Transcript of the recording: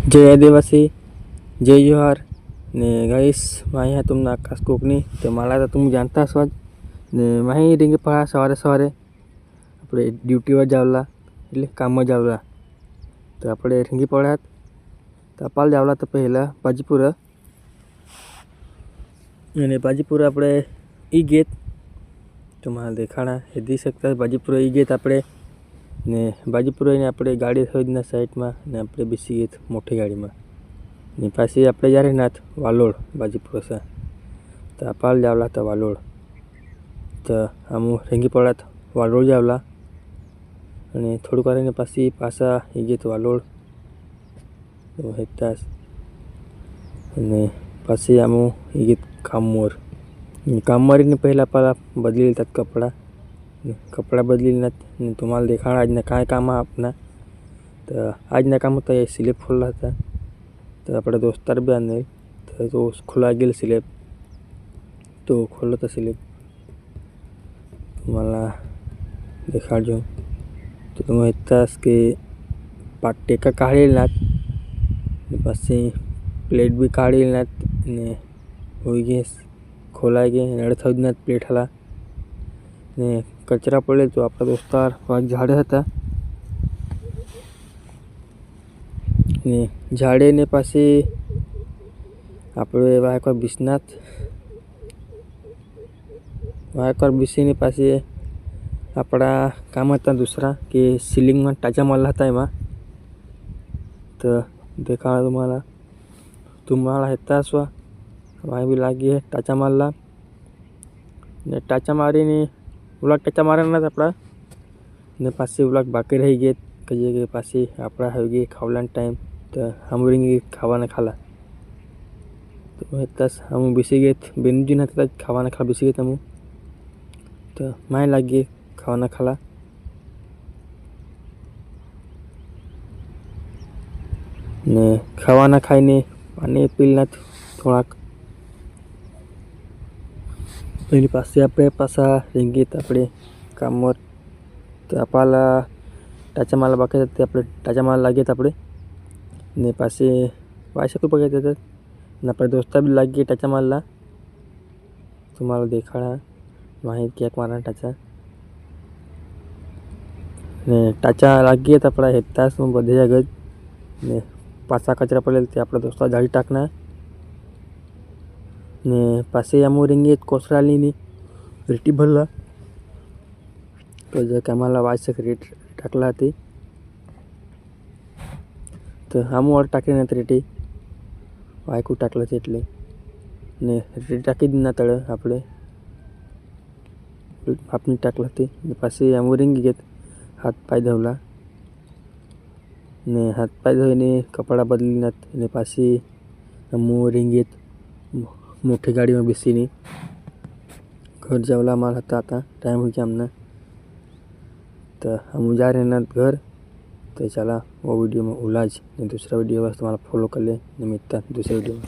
जय आदिवासी, जय जोहार ने गाइस मैं यहाँ तुमने आकाश कोकनी तो माला तो तुम जानता છો ને मैं રીંગી પડા સવારે સવારે આપણે ડ્યુટી પર જાવલા એટલે કામમાં જાવલા તો આપણે રીંગી પડ્યા તપાલ જાવલા તો પહેલા બાજીપુરા અને બાજીપુરા આપણે ઈ ગેટ તમારે દેખાણા હેદી શકતા બાજીપુરા ઈ ગેટ આપણે ને બાજીપુરા ને આપણે ગાડી થોડીના સાઈડમાં ને આપણે બેસી ગઈ મોટી ગાડીમાં ને પાછી આપણે જ્યારે નાથ વાલોડ બાજીપુરા છે તો અપાલ જાવલા તો વાલોડ તો આમ રીંગી પડ્યા વાલોડ જાવલા અને થોડુંક વારીને પાછી પાછા એ ગીત વાલોડ હેતાસ અને પાછી આમ એ ગીત કામવારીને પહેલાં પહેલાં બદલી લેતા કપડાં બદલી ને तुम्हाला देखाड़ा आज काय काम अपना तो आज ना काम होता स्लेब खोलला था तो अपने दोस्तार भी आने तो खुला गेल स्लेब तो खोलो था स्लेब तुम्हाला देखाड़ो तो तुम इतस के टेका काढेल पाછી प्लेट भी काढेल ने होई गए खोलाई गए नड़ थोड़ी प्लेट हला ने कचरा पड़े तो आपका दोस्तार वाग झाड़े था ने झाड़े ने पासे આપણે વાયકર બિસ્નાથ વાયકર બીસીની પાસે આપણા કામ હતા दूसरा કે સીલિંગમાં ટાચા મારલા હતા એમાં તો દેખાડા तुम्हाला હેતા છો वहाँ भी लागी है टाचा मारला ने टाचा मारीने उलट टाचा मारना अपना ने पासे उलट बाकी रही गए कहिए के पासे अपना हो गए खावला टाइम तो हम रिंगी खावा खाला तो तस हम बेसी गए बेनू ना खावा खा बेसी गए हम तो माए लागे खावा खाला ने खावा खाई ने पानी पीलना थोड़ा એની પાસે આપણે પાછા રીંગી આપણે કામમાં તો અપાલા ટાચા માલ બાકી હતા આપણે ટાચા માલ લાગીએ તો આપણે ને પાસે બાયસાઇકલ પર ગયા હતા ને આપણે દોસ્તા બી લાગીએ ટાચા મારલા તમારો દેખાડા વાહી ક્યાંક મારા ટાચા ને ટાચા લાગીએ તો આપણા હેતાસમાં બધે આગળ ને પાછા કચરા પડેલ તે આપણા દોસ્તા જાળી ટાકના ने पासे आम रिंगे कोसराली रेटी भरला तो जो आम्हाला वाचक रेट टाकला थी तो आम वर टाकले ना रेटी वायकू टाकलं એટલે ને રેટી टाकी દીના તળે આપણે આપની टाकला थी पासे आम रिंगी घेत हाथ पाय धवला ने हाथ पाय धोईने कपड़ा बदलीना ने पासे आम रिंगीत मोटी गाड़ी में बेसी नहीं घर जावला माल था आता टाइम हो गया हमने तो हम जा रहे हैं घर तो चला वो वीडियो में उलाज दूसरा वीडियो बस तुम्हारा फॉलो कर ले मिलता दूसरे वीडियो में।